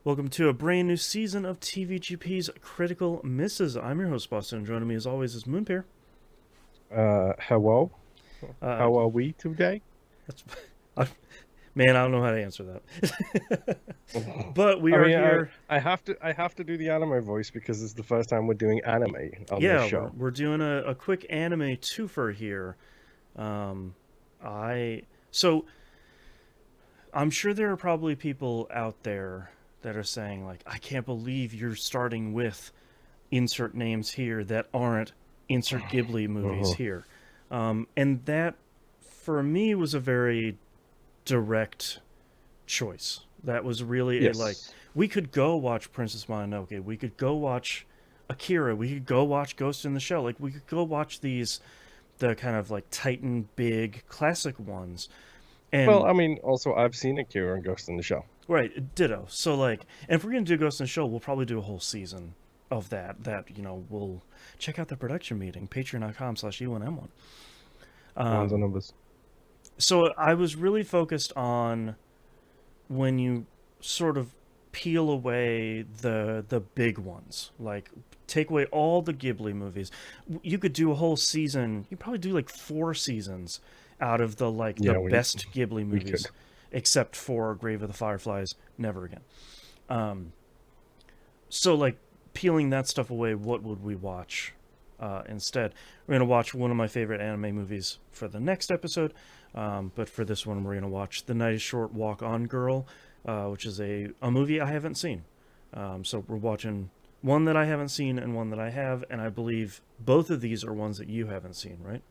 Welcome to a brand new season of TVGP's Critical Misses. I'm your host, Boston, and joining me as always is Moonpair. Hello. Uh, How are we today? that's, man, I don't know how to answer that. But we I are mean, here. I have to do the anime voice because it's the first time we're doing anime on this Yeah, we're, show. we're doing a quick anime twofer here. Um, I so I'm sure there are probably people out there that are saying like, I can't believe you're starting with insert names here that aren't insert Ghibli movies Mhm. here. And that, for me, was a very direct choice. That was really a like, Yes. we could go watch Princess Mononoke, we could go watch Akira, we could go watch Ghost in the Shell, like we could go watch the kind of like Titan big classic ones. Well, And I mean, also I've seen Akira and Ghost in the Shell. right, ditto. So like, and if we're gonna do Ghost in the Shell, we'll probably do a whole season of that we'll check out the production meeting, patreon.com/e1m1. Ones and um numbers. so I was really focused on when you sort of peel away the big ones, like take away all the Ghibli movies. You could do a whole season. You probably do like 4 seasons out of the Yeah, best Ghibli we movies, could. except for Grave of the Fireflies. Never again. um so like, peeling that stuff away, what would we watch instead? We're going to watch one of my favorite anime movies for the next episode, but for this one we're going to watch The Night is Short, Walk On Girl, which is a movie I haven't seen. So we're watching one that I haven't seen and one that I have, and I believe both of these are ones that you haven't seen, right?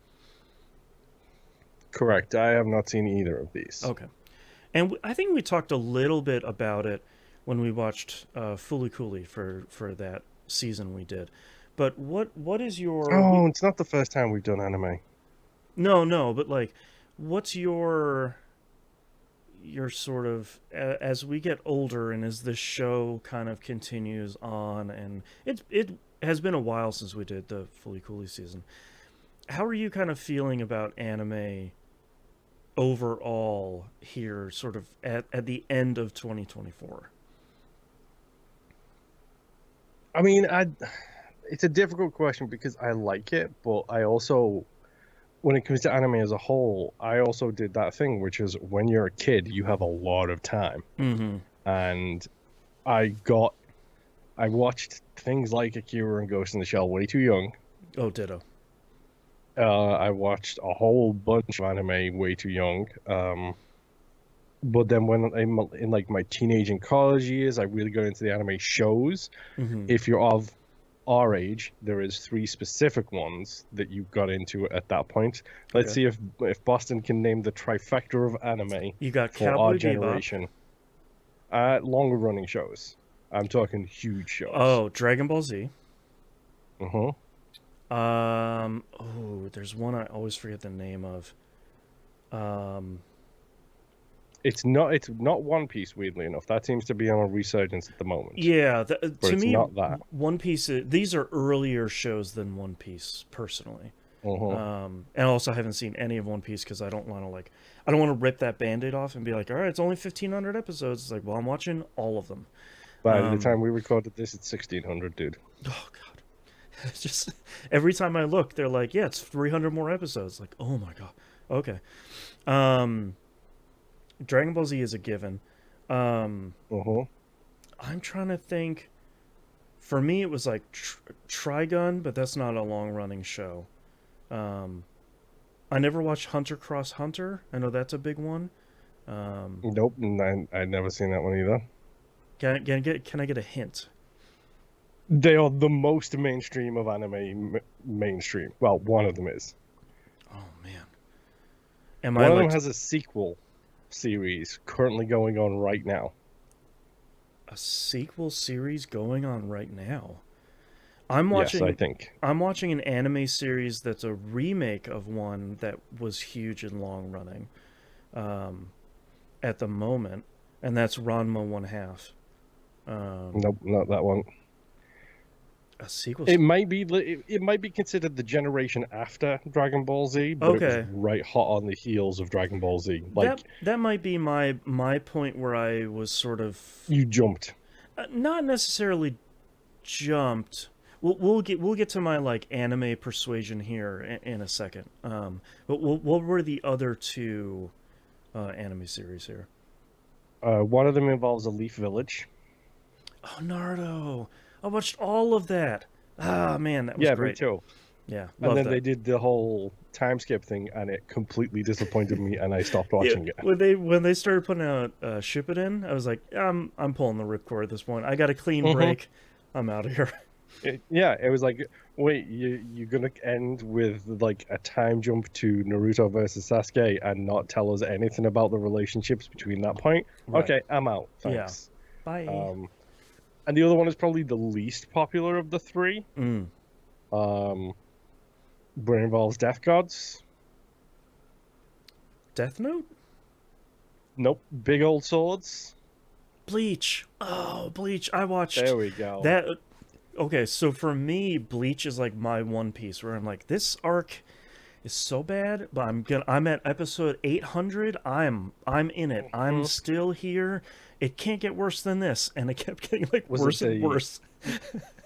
Correct. I have not seen either of these. Okay. And I think we talked a little bit about it when we watched Fooly Cooly for that season we did. But what is your Oh, it's not the first time we've done anime. no, but like, what's your sort of, as we get older and as the show kind of continues on, and it has been a while since we did the Fooly Cooly season. How are you kind of feeling about anime overall here, sort of at the end of 2024? I mean, it's a difficult question because I like it, but I also, when it comes to anime as a whole, I also did that thing, which is when you're a kid, you have a lot of time. Mm-hmm. And I got, I watched things like Akira and Ghost in the Shell way too young. Oh, ditto. I watched a whole bunch of anime way too young. But then when I'm in like my teenage and college years, I really got into the anime shows. Mm-hmm. If you're of our age, there is three specific ones that you got into at that point. Let's Okay. see if Boston can name the trifecta of anime You got for our Cowboy Bebop. generation. Longer running shows. I'm talking huge shows. Oh, Dragon Ball Z. Uh-huh. Oh, there's one I always forget the name of. Um, It's not One Piece, weirdly enough. That seems to be on a resurgence at the moment. yeah, But to it's me, not that. One Piece. These are earlier shows than One Piece, personally. Uh-huh. And also I haven't seen any of One Piece because I don't want to rip that Band-Aid off and be like, all right, it's only 1,500 episodes. It's like, well, I'm watching all of them. By the Um, time we recorded this, it's 1600, dude. oh God, it's just every time I look, they're like, yeah, it's 300 more episodes. Like, oh my God, okay. Um, Dragon Ball Z is a given. Um, Uh-huh. I'm trying to think. For me, it was like Trigun, but that's not a long-running show. Um, I never watched Hunter Cross Hunter. I know that's a big one. Um, Nope, I'd never seen that one either. can I get a hint? They are the most mainstream of anime mainstream. Well, one of them is. Oh man, am I One of them like has a sequel series currently going on right now. a sequel series going on right now? I'm Yes, I watching think. I'm watching an anime series that's a remake of one that was huge and long running, um, at the moment, and that's Ranma One Half. Um, Nope, not that one. a sequel. It might be considered the generation after Dragon Ball Z, but it was Okay, right hot on the heels of Dragon Ball Z. that Like that might be my point where I was sort of, you jumped. Not necessarily jumped. We'll get to my like anime persuasion here in a second. But what were the other two anime series here? One of them involves a leaf village. Oh, Naruto! I watched all of that. Ah, man, that was Yeah, me great. too. Yeah, And love then that. they did the whole time skip thing, and it completely disappointed me, and I stopped Yeah, watching it. when they started putting out Shippuden, I was like, I'm pulling the ripcord at this point. I got a clean Hmm. break. I'm out of here. Yeah, it was like, wait, you're gonna end with like a time jump to Naruto versus Sasuke and not tell us anything about the relationships between that point? Right. Okay, I'm out. Yeah. Thanks. Bye. Um, and the other one is probably the least popular of the three. Mm. Um, but it involves death gods. Death Note? Nope, big old swords. Bleach. Oh, Bleach. I watched There we go. that. Okay, so for me, Bleach is like my One Piece, where I'm like, this arc is so bad, but I'm at episode 800. I'm in it. I'm Mhm. still here. It can't get worse than this, and it kept getting like Was worse it and worse.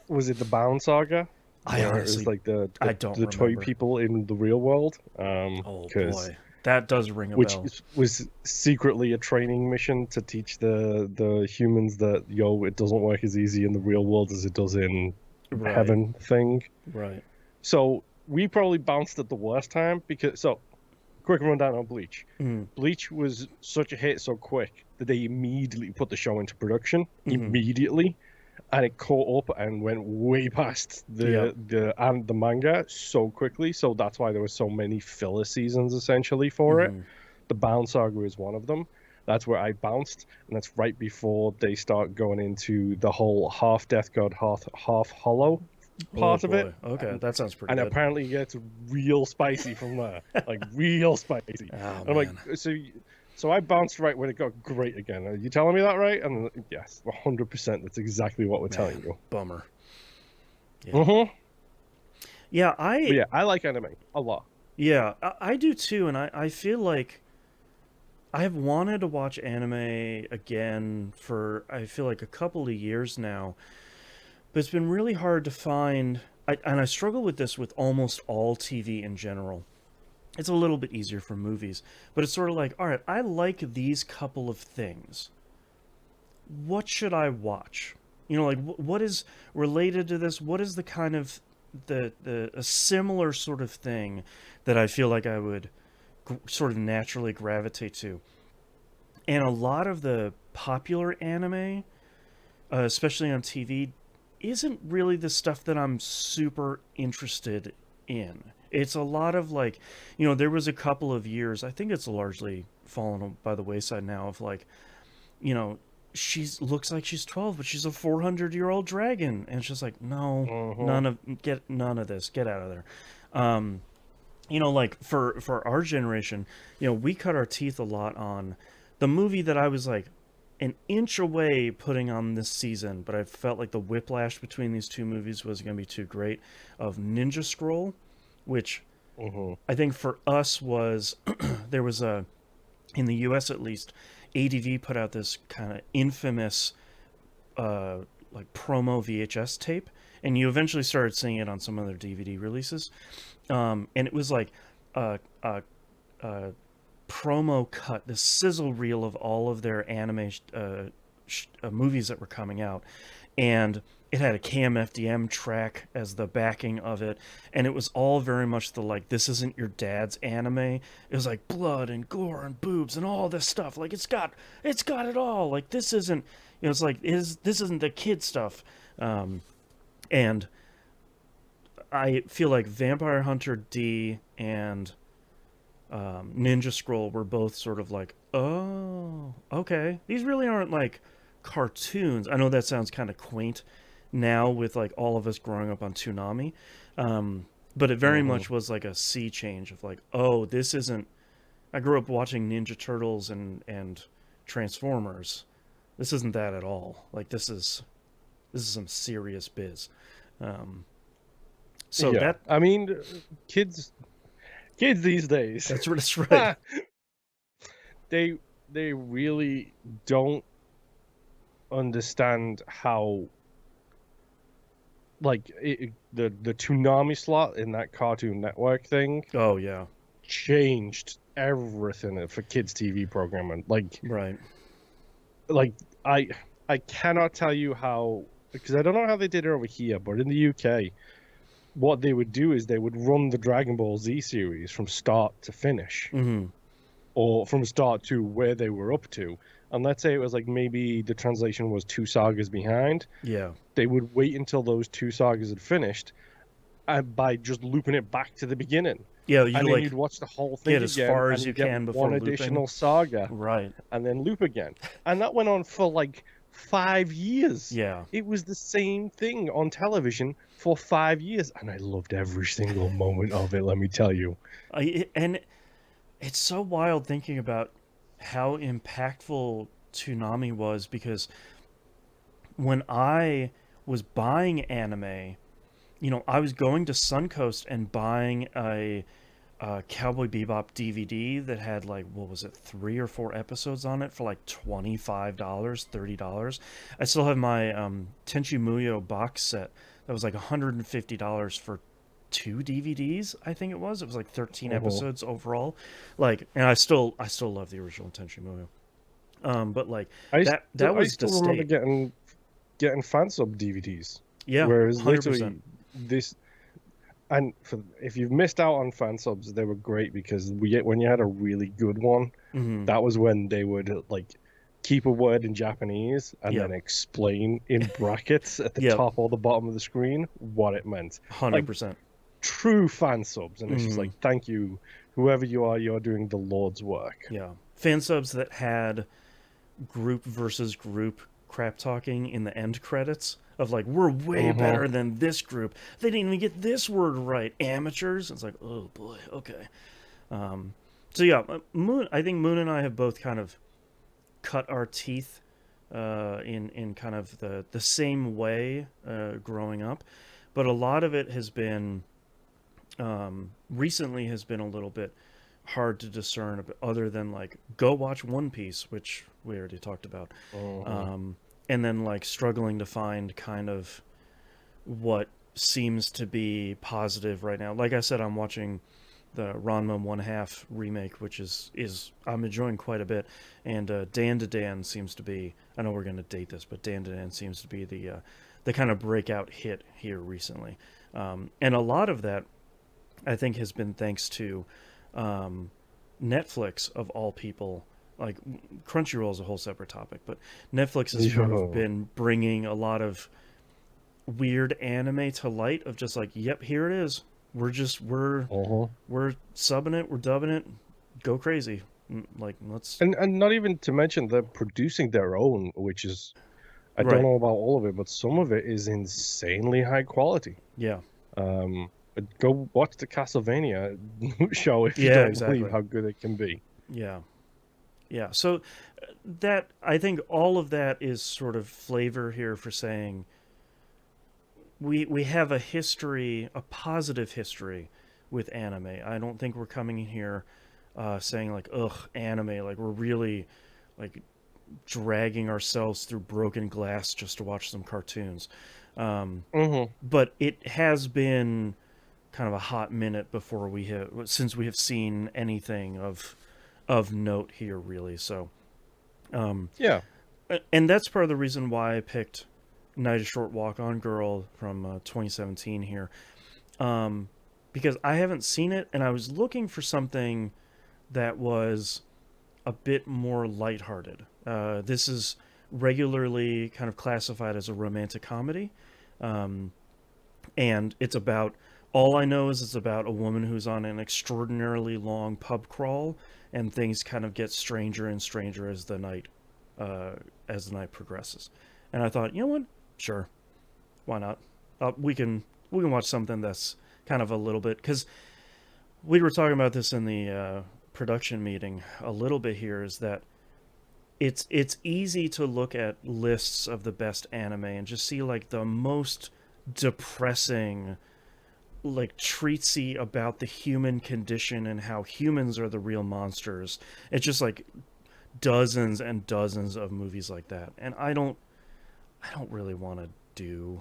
was it the Bound Saga? I Where it was honestly, like I don't the toy remember. people in the real world. Oh Because boy, that does ring a which bell. was secretly a training mission to teach the humans that it doesn't work as easy in the real world as it does in Right, heaven thing. right. So we probably bounced at the worst time because quick rundown on Bleach. Mm, Bleach was such a hit so quick that they immediately put the show into production mhm. immediately, and it caught up and went way past Yep. the manga so quickly. So that's why there were so many filler seasons essentially for it. Hmm. The Bound Saga is one of them. That's where I bounced, and that's right before they start going into the whole half Death God, half Hollow Oh part of boy. it, Okay, and that sounds pretty and good. apparently it gets real spicy from there, like real spicy. Oh And I'm like, man. so I bounced right when it got great again. Are you telling me that right? And yes, 100%. That's exactly what we're telling Man, you. bummer. Yeah. Hmm. Yeah, But yeah, I like anime a lot. I do too, and I feel like I have wanted to watch anime again for I feel like a couple of years now, but it's been really hard to find. And I struggle with this with almost all TV in general. It's a little bit easier for movies, but it's sort of like, all right, I like these couple of things. What should I watch? Like what is related to this? What is the kind of the a similar sort of thing that I feel like I would sort of naturally gravitate to? And a lot of the popular anime, especially on TV, isn't really the stuff that I'm super interested in. It's a lot of like, there was a couple of years, I think it's largely fallen by the wayside now, of like, you know, she's looks like she's 12, but she's a 400-year-old dragon. And it's just like, no, Hmm. get none of this. Get out of there. Um, like for our generation, we cut our teeth a lot on the movie that I was like an inch away putting on this season, but I felt like the whiplash between these two movies was going to be too great, of Ninja Scroll, which Hmm. I think for us was there was a, in the US at least, ADV put out this kind of infamous uh like promo VHS tape, and you eventually started seeing it on some other DVD releases. And it was like a promo cut, the sizzle reel of all of their anime movies that were coming out, and it had a KMFDM track as the backing of it, and it was all very much the like, this isn't your dad's anime. It was like blood and gore and boobs and all this stuff. Like it's got it all. Like this isn't, it's like this isn't the kid stuff. And I feel like Vampire Hunter D and Ninja Scroll were both sort of like, oh, okay. These really aren't like cartoons. I know that sounds kind of quaint now with like all of us growing up on Toonami, but it very Hmm. much was like a sea change of like, oh, this isn't. I grew up watching Ninja Turtles and Transformers. This isn't that at all. Like this is some serious biz. Um, so Yeah, that I mean, kids, kids these days, that's right. they they really don't understand how like the Toonami slot in that Cartoon Network thing Oh yeah. changed everything for kids TV programming. Right. Like I I cannot tell you how, because I don't know how they did it over here, but in the UK, what they would do is they would run the Dragon Ball Z series from start to finish, Mm-hmm. or from start to where they were up to. And let's say it was like maybe the translation was two sagas behind. Yeah. They would wait until those two sagas had finished, and by just looping it back to the beginning. Yeah, you And then like you'd watch the whole thing get as again, far and as you you'd get can before one looping. additional saga, Right. and then loop again. And that went on for like 5 years. Yeah. It was the same thing on television for 5 years, and I loved every single moment of it, let me tell you. And it's so wild thinking about how impactful Toonami was, because when I was buying anime, I was going to Suncoast and buying a Cowboy Bebop DVD that had like, what was it, 3 or 4 episodes on it for like $25, $30. I still have my Tenchi Muyo box set that was like $150 for 2 DVDs. I think it was. It was like 13 episodes overall. Like, and I still love the original Tenchi Muyo. But like that I was the still remember state. getting fan sub DVDs. Yeah, Whereas 100%. literally this, and if you've missed out on fan subs, they were great, because when you had a really good one, Mm-hmm. that was when they would like keep a word in Japanese and Yep. then explain in brackets at the Yep. top or the bottom of the screen what it meant. 100%. True fan subs, and it's just Mhm. like, thank you, whoever you are, you're doing the Lord's work. Yeah. Fan subs that had group versus group crap talking in the end credits of like, we're way better than this group. They didn't even get this word right. Amateurs. It's like, oh boy, okay. So yeah, Moon. I think Moon and I have both kind of cut our teeth in kind of the same way growing up, but a lot of it has been recently has been a little bit hard to discern, other than like go watch One Piece, which we already talked about, and then like struggling to find kind of what seems to be positive right now. Like I said, I'm watching the Ranma 1/2 remake, which is I'm enjoying quite a bit, and Dan to Dan seems to be, I know we're going to date this, but Dan to Dan seems to be the kind of breakout hit here recently, and a lot of that I think has been thanks to Netflix, of all people. Like, Crunchyroll is a whole separate topic, but Netflix has sort of been bringing a lot of weird anime to light, of just like, yep, here it is. We're subbing it, we're dubbing it, go crazy. Like, let's And not even to mention they're producing their own, which is, I don't Right. know about all of it, but some of it is insanely high quality. Yeah. But go watch the Castlevania show if you Yeah, don't exactly. believe how good it can be. Yeah. Yeah. So that, I think all of that is sort of flavor here for saying we have a history, a positive history with anime. I don't think we're coming in here saying like, ugh, anime, like we're really like dragging ourselves through broken glass just to watch some cartoons. But it has been kind of a hot minute before since we have seen anything of note here, really. So Yeah. and that's part of the reason why I picked Night a Short Walk On Girl from 2017 here, because I haven't seen it, and I was looking for something that was a bit more lighthearted. This is regularly kind of classified as a romantic comedy, and it's about, all I know is it's about a woman who's on an extraordinarily long pub crawl, and things kind of get stranger and stranger as the night progresses. And I thought, you know what? Sure, why not? We can watch something that's kind of a little bit, because we were talking about this in the production meeting a little bit here, is that it's easy to look at lists of the best anime and just see like the most depressing, like treatsy about the human condition and how humans are the real monsters. It's just like dozens and dozens of movies like that, and I don't I don't really want to do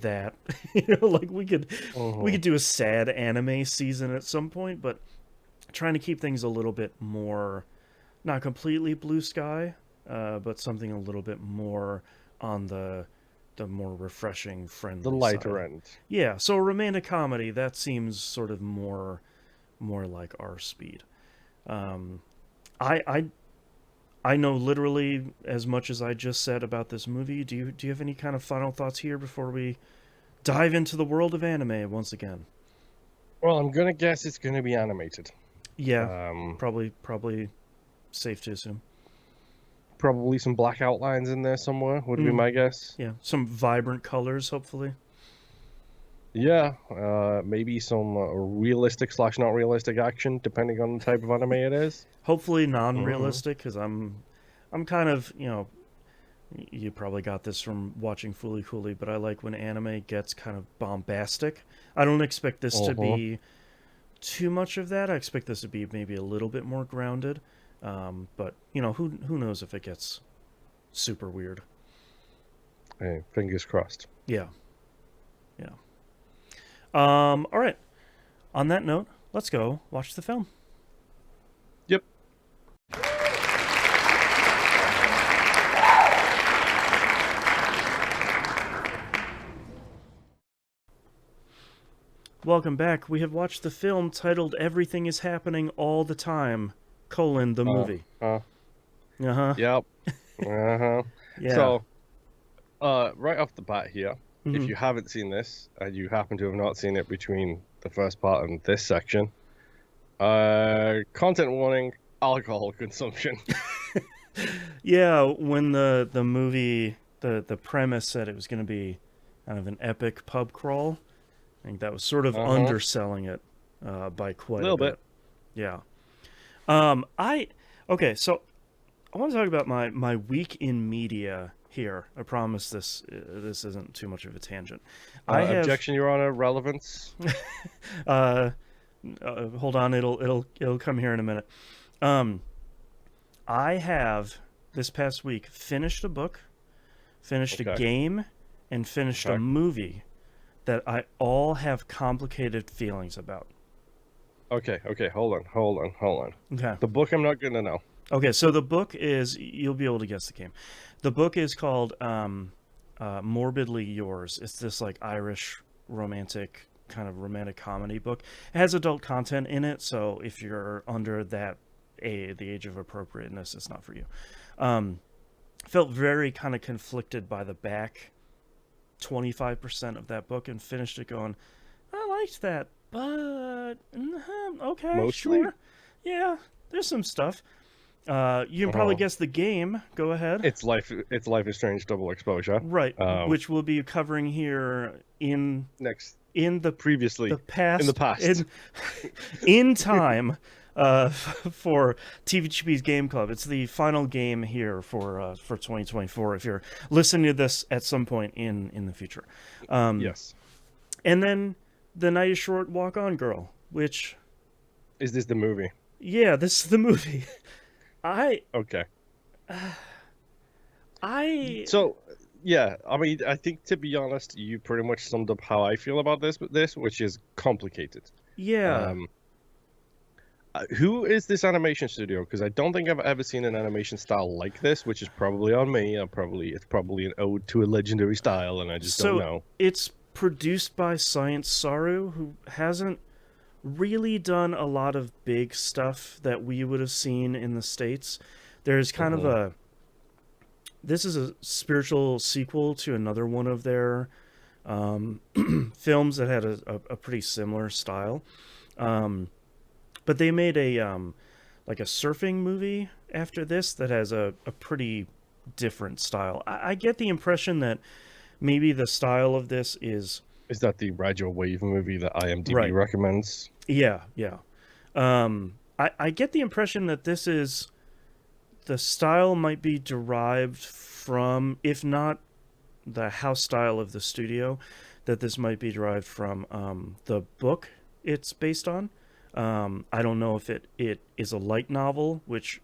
that. You know, like we could do a sad anime season at some point, but trying to keep things a little bit more, not completely blue sky, but something a little bit more on the more refreshing, friendly The lighter side. end. Yeah, so a romantic comedy that seems sort of more like our speed. Um, I know literally as much as I just said about this movie. Do you have any kind of final thoughts here before we dive into the world of anime once again? Well, I'm gonna guess it's gonna be animated. Yeah, Um, probably safe to assume. Probably some black outlines in there somewhere would be Mm, my guess. yeah, some vibrant colors, hopefully. Yeah, maybe some realistic slash not realistic action, depending on the type of anime it is. Hopefully Mm. non-realistic, because I'm kind of, you probably got this from watching Fooly Cooly, but I like when anime gets kind of bombastic. I don't expect this to Uh-huh. be too much of that. I expect this to be maybe a little bit more grounded. But who knows if it gets super weird. Hey, fingers crossed. Yeah, yeah. All right. On that note, let's go watch the film. Yep. Welcome back. We have watched the film titled "Everything Is Happening All the Time: the Uh, movie." uh, Uh huh. yep. Uh-huh. Yeah. So, right off the bat here, if Hmm. you haven't seen this and you happen to have not seen it between the first part and this section, content warning, alcohol consumption. Yeah. When the movie the premise said it was going to be kind of an epic pub crawl, I think that was sort of Uh-huh. underselling it by A quite a little bit. bit. Yeah. I okay. So I want to talk about my week in media here. I promise this isn't too much of a tangent. I have Objection, Your Honor, relevance. uh, hold on, it'll come here in a minute. Um, I have this past week finished a book, finished a Okay. game, and finished a Okay. movie that I all have complicated feelings about. Okay. Hold on. Okay. The book I'm not gonna know. Okay, so the book is, you'll be able to guess the game. The book is called Morbidly Yours. It's this like Irish romantic kind of romantic comedy book. It has adult content in it, so if you're under the age of appropriateness, it's not for you. Um, Felt very kind of conflicted by the back 25% of that book and finished it going, I liked that, but okay, Mostly. sure. Yeah, there's some stuff. You can probably Uh-huh. guess the game. Go ahead. It's Life is Strange double exposure. Right, Um, which we'll be covering here next in the previously in the past past. in time for TVGP's Game Club. It's the final game here for 2024. If you're listening to this at some point in the future, Yes. and then The Night Is Short, Walk On Girl, which Is this the movie? yeah, this is the movie. I Okay. I So, yeah, I mean, I think to be honest, you pretty much summed up how I feel about this, which is complicated. yeah. Um, who is this animation studio? Because I don't think I've ever seen an animation style like this, which is probably on me. It's probably an ode to a legendary style, and I just don't So know. it's produced by Science Saru, who hasn't really done a lot of big stuff that we would have seen in the States. There's kind of Mhm. this is a spiritual sequel to another one of their um, films that had a pretty similar style. Um, but they made like a surfing movie after this that has a pretty different style. I get the impression that maybe the style of this is Is that the Ride Your Wave movie that IMDb right. recommends? Yeah. I get the impression that this is the style might be derived from, if not the house style of the studio, that this might be derived from the book it's based on. I don't know if it is a light novel, which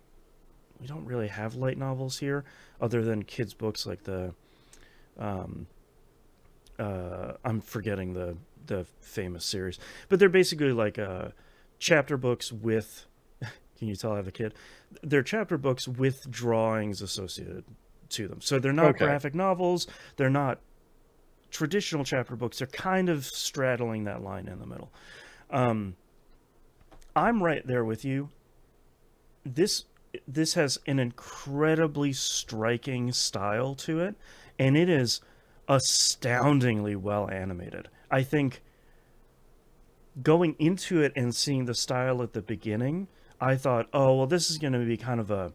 we don't really have light novels here, other than kids' books like I'm forgetting the famous series, but they're basically like chapter books with. Can you tell I have a kid? They're chapter books with drawings associated to them. So they're not Okay. graphic novels. They're not traditional chapter books. They're kind of straddling that line in the middle. I'm right there with you. This has an incredibly striking style to it, and it is astoundingly well animated. I think going into it and seeing the style at the beginning, I thought, oh well, this is going to be kind of a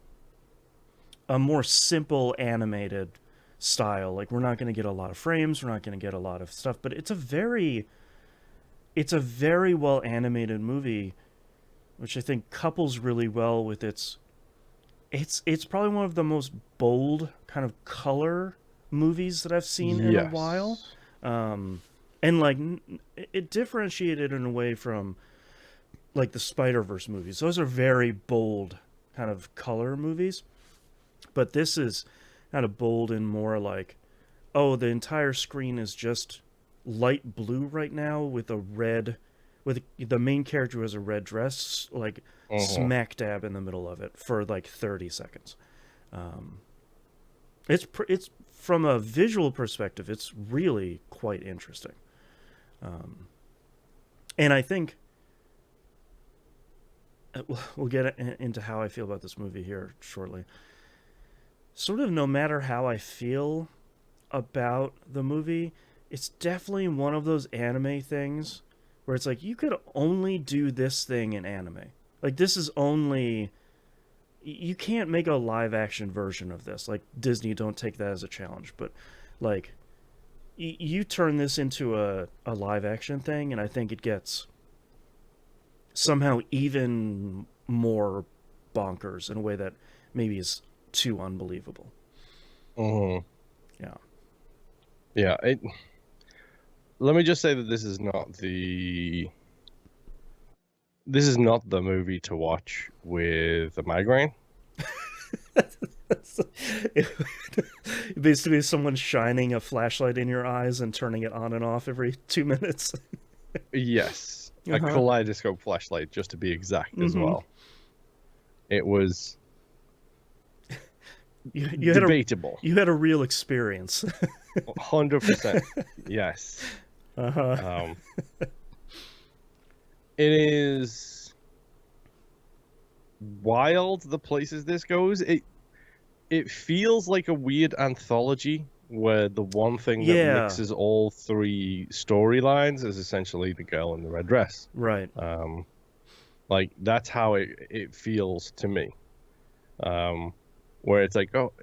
more simple animated style. Like we're not going to get a lot of frames, we're not going to get a lot of stuff, but it's a very well animated movie, which I think couples really well with its probably one of the most bold kind of color movies that I've seen in a while. And like it differentiated in a way from like the Spider-Verse movies. Those are very bold kind of color movies. But this is kind of bold and more like, oh, the entire screen is just light blue right now with a red, with the main character who has a red dress, like smack dab in the middle of it for like 30 seconds. It's from a visual perspective, it's really quite interesting. And I think we'll get into how I feel about this movie here shortly. Sort of no matter how I feel about the movie, it's definitely one of those anime things where it's like you could only do this thing in anime. Like this is only, you can't make a live action version of this. Like Disney, don't take that as a challenge, but like you turn this into a live action thing and I think it gets somehow even more bonkers in a way that maybe is too unbelievable. Yeah. Let me just say that this is not the movie to watch with a migraine. Basically, someone shining a flashlight in your eyes and turning it on and off every 2 minutes. Yes, a kaleidoscope flashlight, just to be exact, as well. It was debatable. You had a real experience. 100%. Yes. It is wild the places this goes. It feels like a weird anthology where the one thing that mixes all three storylines is essentially the girl in the red dress. Right. Like that's how it feels to me. Where it's like, oh,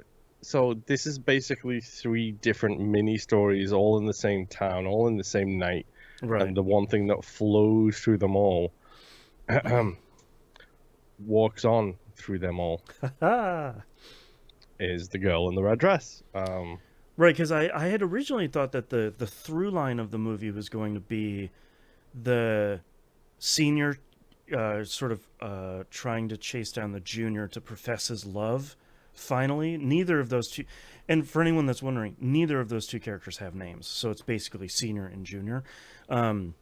so this is basically three different mini stories all in the same town, all in the same night. Right. And the one thing that flows through them all walks on through them all is the girl in the red dress. Right, because I had originally thought that the through line of the movie was going to be the senior sort of trying to chase down the junior to profess his love. Finally, neither of those two, and for anyone that's wondering, neither of those two characters have names, so it's basically senior and junior. And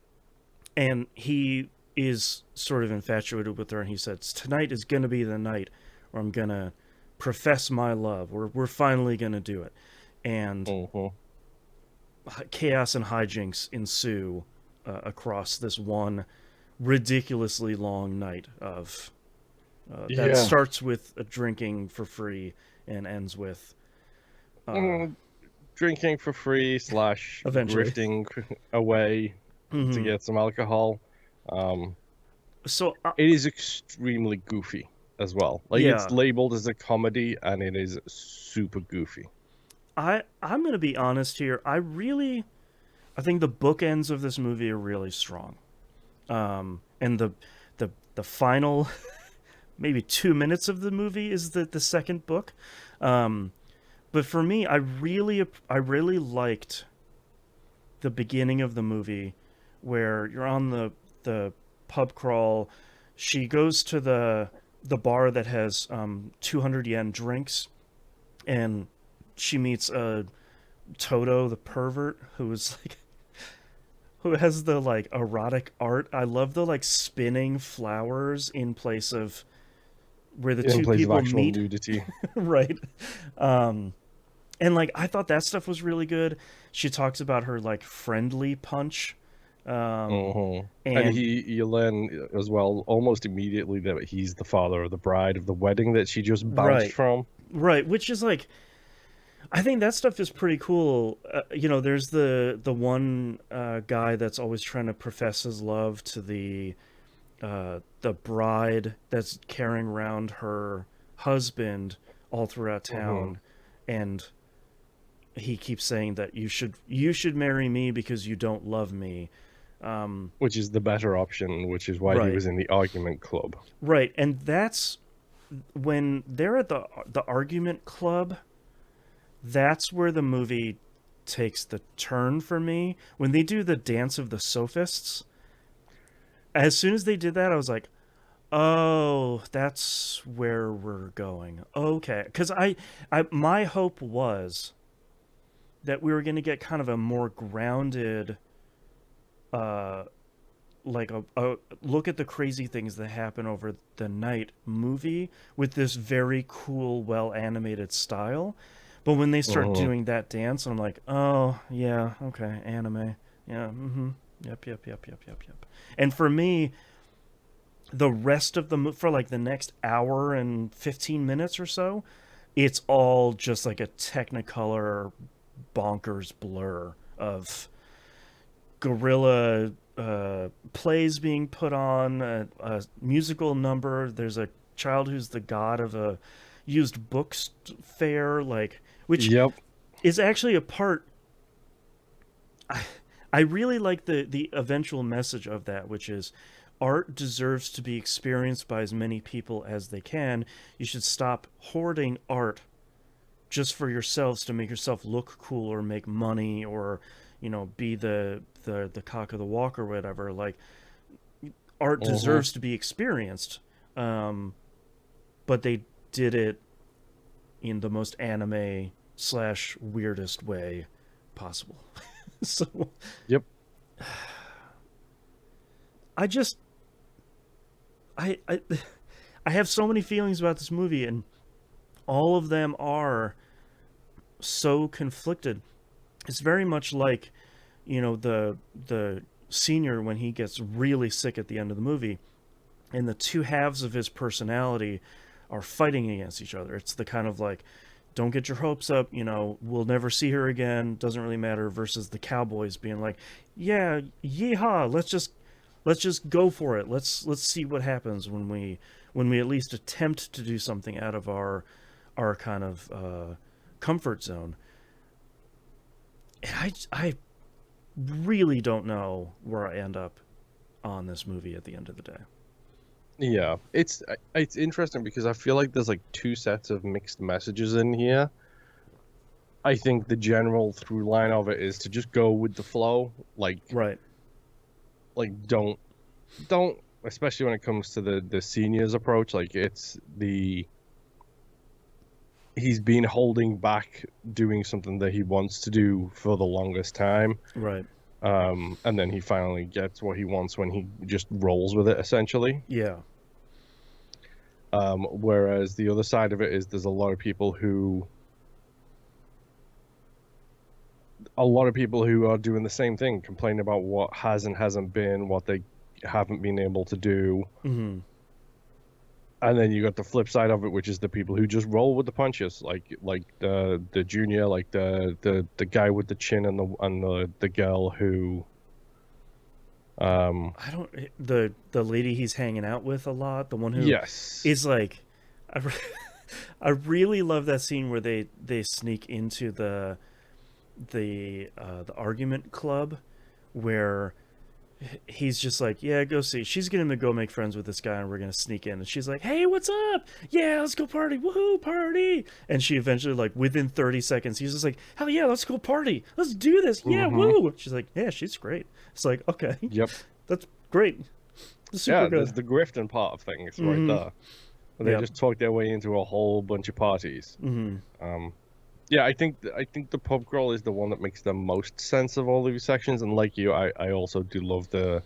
he is sort of infatuated with her, and he says, tonight is going to be the night where I'm going to profess my love. We're finally going to do it. And chaos and hijinks ensue across this one ridiculously long night of... that starts with a drinking for free and ends with... drinking for free / eventually drifting away to get some alcohol. So it is extremely goofy as well. Like it's labeled as a comedy and it is super goofy. I'm going to be honest here. I think the bookends of this movie are really strong. And the final maybe 2 minutes of the movie is the second book. But for me, I really liked the beginning of the movie where you're on the pub crawl. She goes to the bar that has 200 yen drinks, and she meets a Toto the pervert who is like who has the like erotic art. I love the like spinning flowers in place of where the In two place of people actual meet. nudity. Right. Um and like I thought that stuff was really good. She talks about her like friendly punch. Um Hmm. And and you learn as well almost immediately that he's the father of the bride of the wedding that she just bounced right. from. Right, which is like I think that stuff is pretty cool. There's the one guy that's always trying to profess his love to the bride that's carrying around her husband all throughout Hmm. town, and he keeps saying that you should marry me because you don't love me. Um, Which is the better option, which is why he right, was in the argument club. right, and that's when they're at the argument club. That's where the movie takes the turn for me. When they do the dance of the sophists, as soon as they did that, I was like, "Oh, that's where we're going." Okay, because my hope was that we were going to get kind of a more grounded, uh, like a look at the crazy things that happen over the night movie with this very cool, well animated style. But when they start Hmm. doing that dance, I'm like, oh yeah, okay, anime, yeah, mm-hmm, yep, yep, yep, yep, yep, yep. And for me, the rest of the for like the next hour and 15 minutes or so, it's all just like a Technicolor bonkers blur of guerrilla plays being put on, a musical number. There's a child who's the god of a used books fair, like which Yep. is actually a part. I, I really like the eventual message of that, which is art deserves to be experienced by as many people as they can. You should stop hoarding art just for yourselves to make yourself look cool or make money or be the cock of the walk or whatever. Like art Hmm. deserves to be experienced, um, but they did it in the most anime slash weirdest way possible. So Yep. I just I I have so many feelings about this movie, and all of them are so conflicted. It's very much like the senior when he gets really sick at the end of the movie, and the two halves of his personality are fighting against each other. It's the kind of like, don't get your hopes up, we'll never see her again, doesn't really matter, versus the cowboys being like, yeah, yeehaw, let's just go for it. Let's see what happens when we at least attempt to do something out of our kind of comfort zone. And I really don't know where I end up on this movie at the end of the day. Yeah. It's interesting because I feel like there's like two sets of mixed messages in here. I think the general through line of it is to just go with the flow, Right. like don't especially when it comes to the seniors approach, like it's the he's been holding back doing something that he wants to do for the longest time. Right. And then he finally gets what he wants when he just rolls with it, essentially. Yeah. Whereas the other side of it is there's a lot of people who are doing the same thing, complaining about what has and hasn't been, what they haven't been able to do. Mm-hmm. And then you got the flip side of it, which is the people who just roll with the punches, like the junior, like the guy with the chin and the girl who I don't the lady he's hanging out with a lot, the one who yes. is like I, I really love that scene where they sneak into the argument club where he's just like, yeah, go see. She's gonna go make friends with this guy, and we're gonna sneak in. And she's like, hey, what's up? Yeah, let's go party. Woohoo, party! And she eventually, like, within 30 seconds, he's just like, hell yeah, let's go party. Let's do this. Yeah, Mm-hmm. woo! She's like, yeah, she's great. It's like, okay, Yep. that's great. That's super Yeah, good. there's the grifting part of things right Mm-hmm. there. Where they Yep. just talk their way into a whole bunch of parties. Mm-hmm. Um, Yeah, I think the pub crawl is the one that makes the most sense of all these sections. And like you, I also do love the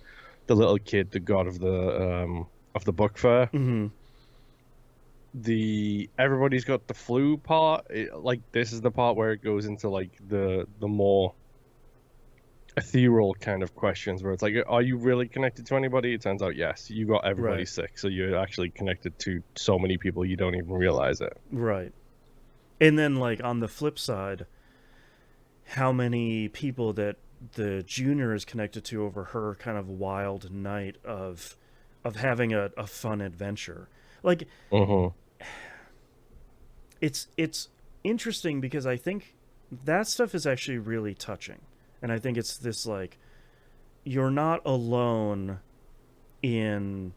little kid, the god of the book fair. Mm-hmm. The everybody's got the flu part. Like this is the part where it goes into like the more ethereal kind of questions where it's like, are you really connected to anybody? It turns out yes, you got everybody Right. sick, so you're actually connected to so many people you don't even realize it. Right. And then, like, on the flip side, how many people that the junior is connected to over her kind of wild night of having a fun adventure. Like, Mm-hmm. it's interesting because I think that stuff is actually really touching. And I think it's this, like, you're not alone in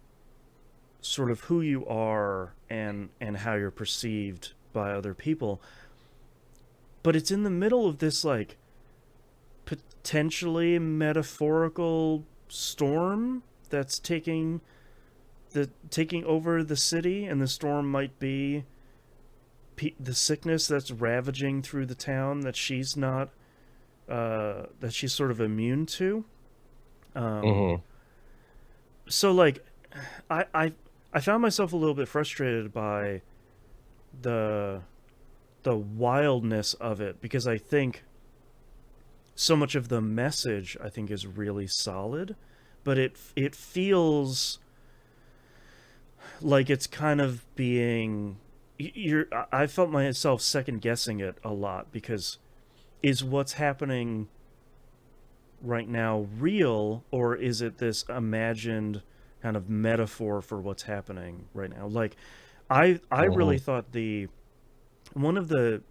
sort of who you are and how you're perceived by other people, but it's in the middle of this, like, potentially metaphorical storm that's taking over the city, and the storm might be the sickness that's ravaging through the town that she's not that she's sort of immune to. um Mm-hmm. so like I found myself a little bit frustrated by the the wildness of it, because I think so much of the message I think is really solid, but it feels like it's kind of being you're I felt myself second guessing it a lot, because is what's happening right now real, or is it this imagined kind of metaphor for what's happening right now? Like, I really Mm-hmm. thought the one of the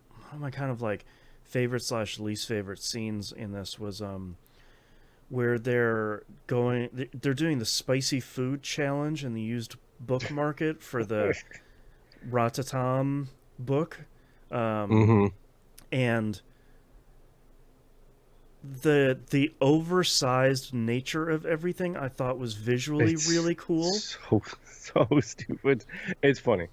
one of my kind of like favorite slash least favorite scenes in this was where they're doing the spicy food challenge in the used book market for the Ratatam book. um Mm-hmm. and the oversized nature of everything I thought was visually It's really cool. so stupid. It's funny.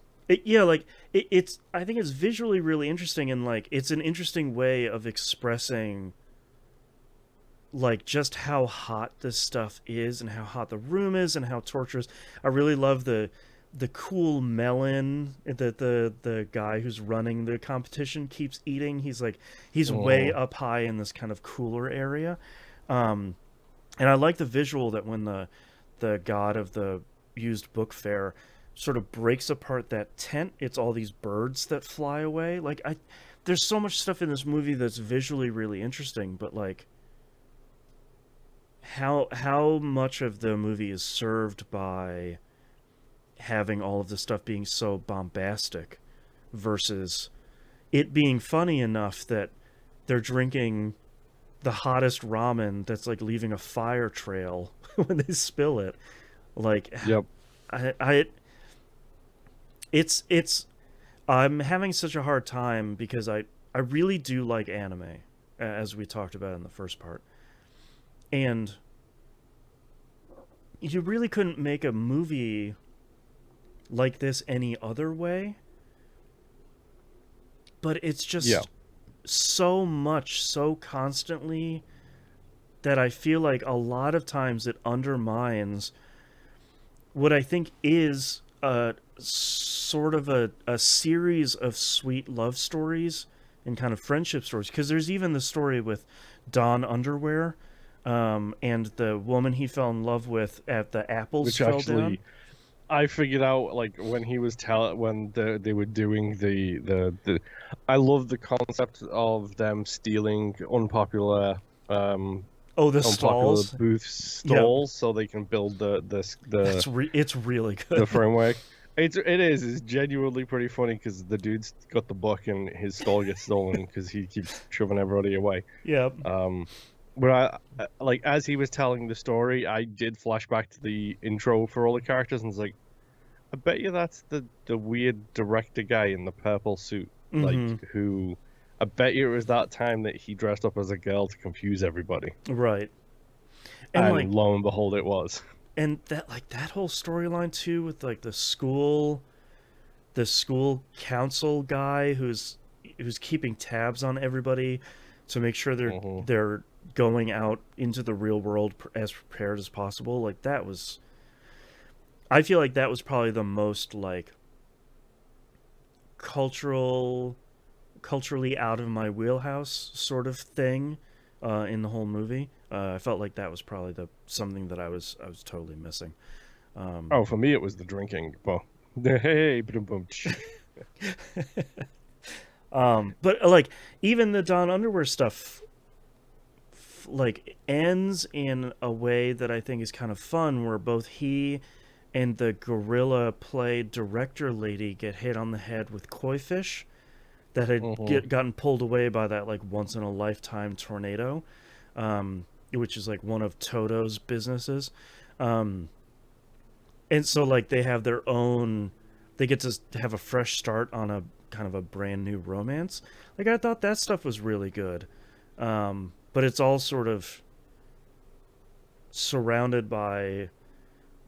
Yeah, like it's I think it's visually really interesting, and like it's an interesting way of expressing like just how hot this stuff is and how hot the room is and how torturous. I really love the cool melon that the guy who's running the competition keeps eating. He's like he's way Mm-hmm. up high in this kind of cooler area. Um and I like the visual that when the god of the used book fair sort of breaks apart that tent, it's all these birds that fly away. Like I there's so much stuff in this movie that's visually really interesting, but like how much of the movie is served by having all of the stuff being so bombastic versus it being funny enough that they're drinking the hottest ramen that's like leaving a fire trail when they spill it. Like Yep. I it's I'm having such a hard time because I really do like anime, as we talked about in the first part. And you really couldn't make a movie like this any other way, but it's Yeah. just so much so constantly that I feel like a lot of times it undermines what I think is a sort of a series of sweet love stories and kind of friendship stories. Because there's even the story with Don Underwear, and the woman he fell in love with at the apples Which fell down. actually I figured out like when he was when they were doing the I love the concept of them stealing Oh, the unpopular stalls. booth Yep, stalls so they can build it's really the good. framework. It's genuinely pretty funny because the dude's got the book and his stall gets stolen because he keeps shoving everybody away. Yep. Um, but like as he was telling the story, I did flashback to the intro for all the characters and was like, I bet you that's the weird director guy in the purple suit, like Mm-hmm. who. I bet you it was that time that he dressed up as a girl to confuse everybody, Right. And like and lo and behold, it was. and that like that whole storyline too with like the school council guy who's keeping tabs on everybody to make sure Mm-hmm. they're going out into the real world as prepared as possible. Like that was, I feel like that was probably the most like cultural culturally out of my wheelhouse sort of thing in the whole movie. I felt like that was probably the something that I was totally missing. Oh, for me it was the drinking. Well, hey, boom. But like even the Don Underwear stuff like ends in a way that I think is kind of fun, where both he and the gorilla play director lady get hit on the head with koi fish that had Mm-hmm. gotten pulled away by that like once in a lifetime tornado, which is like one of Toto's businesses. Um, and so like they have their own, they get to have a fresh start on a kind of a brand new romance. Like I thought that stuff was really good, but it's all sort of surrounded by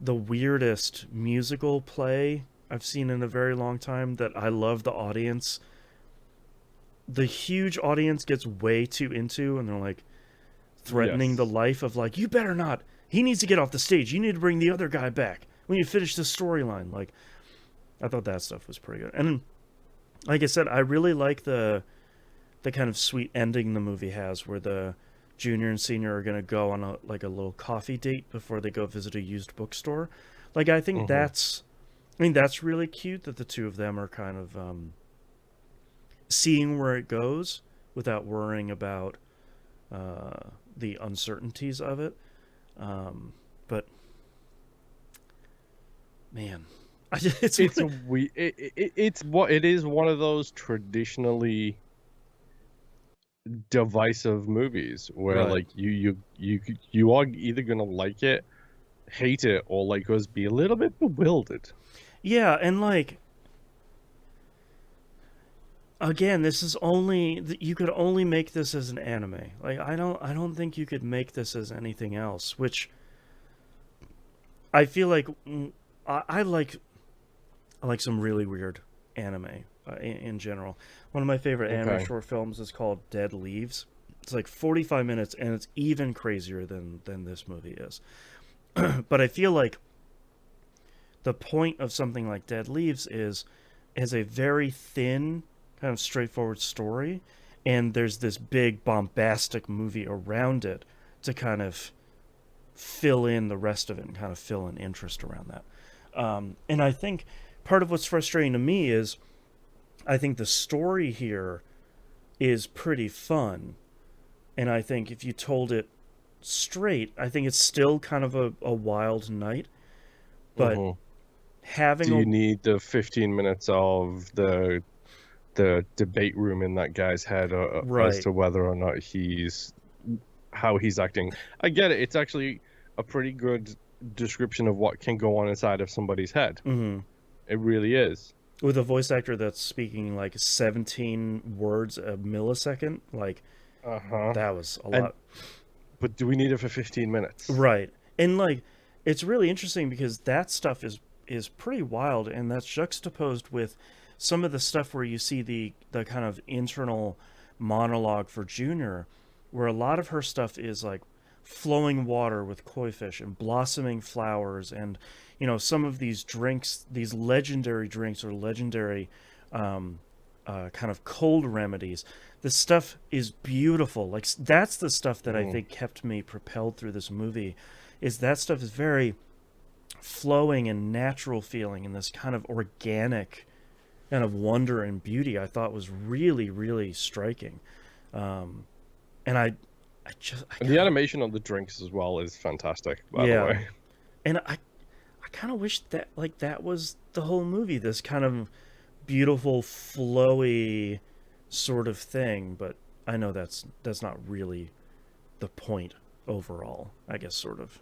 the weirdest musical play I've seen in a very long time. That I love the audience. The huge audience gets way too into, and they're like threatening the Yes. life of like, you better not. He needs to get off the stage. You need to bring the other guy back. We need to finish the storyline. Like, I thought that stuff was pretty good. And like I said, I really like the kind of sweet ending the movie has, where the junior and senior are gonna go on a like a little coffee date before they go visit a used bookstore. Like, I think Mm-hmm. that's really cute that the two of them are kind of seeing where it goes without worrying about the uncertainties of it. But man, it's It's a we. It's what it is. One of those traditionally divisive movies where right. like you are either gonna like it, hate it, or like us be a little bit bewildered. Yeah, and like again, this is only you could only make this as an anime. Like I don't think you could make this as anything else, which I feel like I like some really weird anime in general. One of my favorite anime Okay. short films is called Dead Leaves. It's like 45 minutes, and it's even crazier than this movie is. But I feel like the point of something like Dead Leaves is has a very thin, kind of straightforward story, and there's this big bombastic movie around it to kind of fill in the rest of it and kind of fill in interest around that. And I think part of what's frustrating to me is I think the story here is pretty fun. And I think if you told it straight, I think it's still kind of a wild night. But Mm-hmm. having Do you a need the 15 minutes of the debate room in that guy's head as right, to whether or not he's how he's acting? I get it. It's actually a pretty good description of what can go on inside of somebody's head. hmm It really is. with a voice actor that's speaking like 17 words a millisecond, like Uh-huh. that was a And lot. but do we need it for 15 minutes? Right. And like it's really interesting because that stuff is pretty wild, and that's juxtaposed with some of the stuff where you see the kind of internal monologue for Junior, where a lot of her stuff is like flowing water with koi fish and blossoming flowers, and some of these drinks, these legendary drinks or legendary kind of cold remedies. This stuff is beautiful. Like that's the stuff that I Mm, think kept me propelled through this movie. Is that stuff is very flowing and natural feeling, and this kind of organic kind of wonder and beauty I thought was really really striking. Um, and I and the kind of animation on the drinks as well is fantastic, by the yeah, way. and I kind of wish that like that was the whole movie. This kind of beautiful flowy sort of thing, but I know that's not really the point overall, I guess, sort of,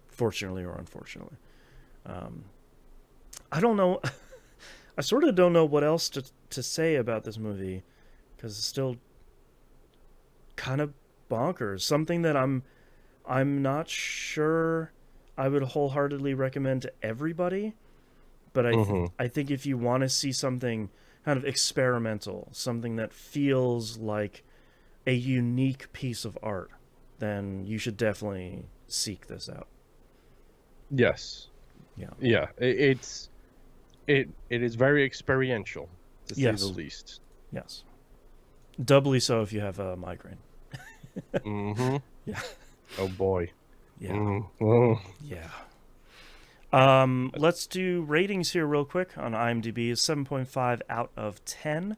fortunately or unfortunately. um, I don't know. I sort of don't know what else to say about this movie because it's still kind of bonkers, something that I'm not sure I would wholeheartedly recommend to everybody. But Hmm. I think if you want to see something kind of experimental, something that feels like a unique piece of art, then you should definitely seek this out. Yes. Yeah. Yeah. It is very experiential, to say the least. Yes. Doubly so if you have a migraine. Mm-hmm. Yeah. Oh boy. Yeah. Mm-hmm. Yeah. Let's do ratings here real quick on IMDb. 7.5 out of 10.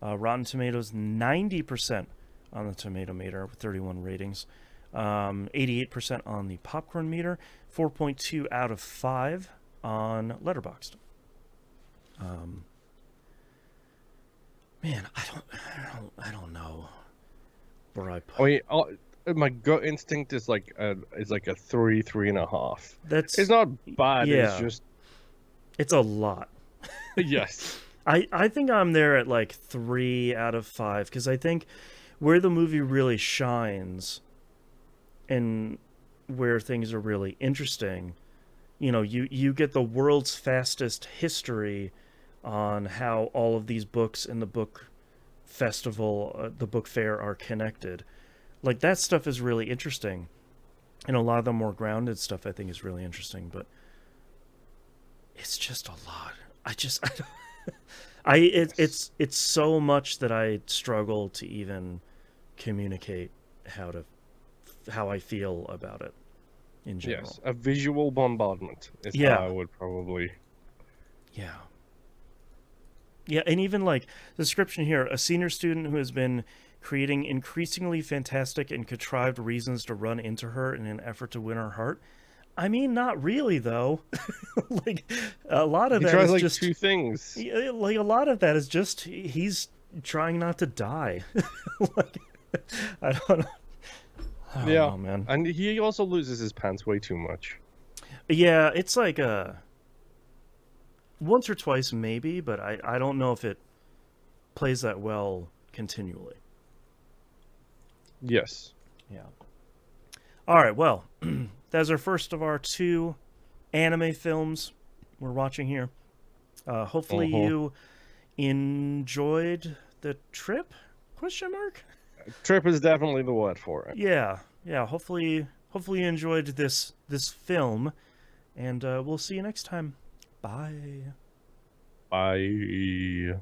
Rotten Tomatoes 90% on the tomato meter with 31 ratings. 88% on the popcorn meter. 4.2 out of 5 on Letterboxd. Man, I don't know where I put. I mean, my gut instinct is like a 3.5. That's It's not bad. yeah. It's just it's a lot. yes. I think I'm there at like 3 out of 5 because I think where the movie really shines and where things are really interesting, you get the world's fastest history on how all of these books in the book festival, the book fair, are connected. Like, that stuff is really interesting, and a lot of the more grounded stuff I think is really interesting, but it's just a lot. It's so much that I struggle to even communicate how I feel about it in general. Yes, a visual bombardment is how I would probably. Yeah. Yeah, and even like the description here, a senior student who has been creating increasingly fantastic and contrived reasons to run into her in an effort to win her heart. I mean, not really, though. Like, a lot of that is like just 2 things. Like, a lot of that is just he's trying not to die. Like, I don't know. I don't know, man. And he also loses his pants way too much. Yeah, it's like once or twice maybe, but I don't know if it plays that well continually. Yes. Yeah. All right, well, that's our first of our 2 anime films we're watching here. Hopefully you enjoyed the trip? Question mark? Trip is definitely the word for it. Yeah. Hopefully you enjoyed this film, and we'll see you next time. Bye. Bye.